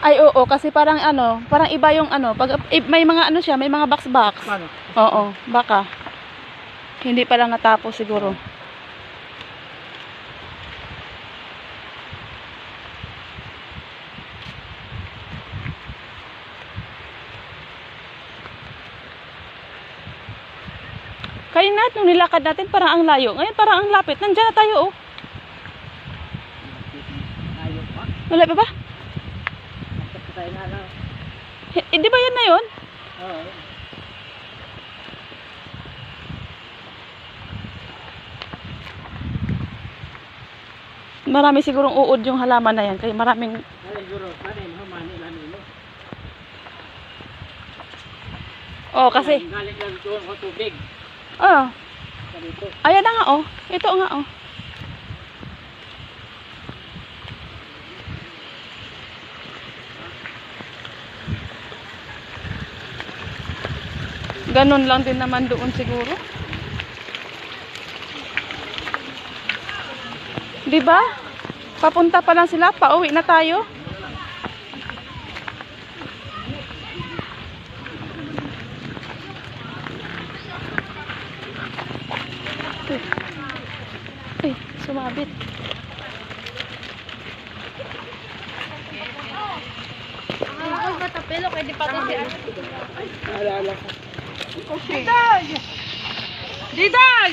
Ay, oo, kasi parang ano, parang iba yung ano, pag may mga ano siya, may mga box-box. Paano? Oo, baka. Hindi pa lang natapos siguro. Kanina nung nilakad natin, parang ang layo. Ngayon parang ang lapit. Nandiyan na tayo, oh. Layo pa. Wala pa ba? Bakit pa tayo na lang? Di ba yan na yun? Oo. Marami sigurong uod yung halaman na yan. Kaya maraming... Ay, siguro, paano yun? Humani lang nilo. Oh, kasi... Galing lang doon ko tubig. Oh, Sa dito. ayan na nga, oh. Ito nga, oh. Ganon lang din naman doon siguro. Di ba? Papunta pa lang sila, pauwi na tayo. Ay, sumabit. Ako ba tapelo kay di pa to si ano? Naalala ko. Diday! Diday!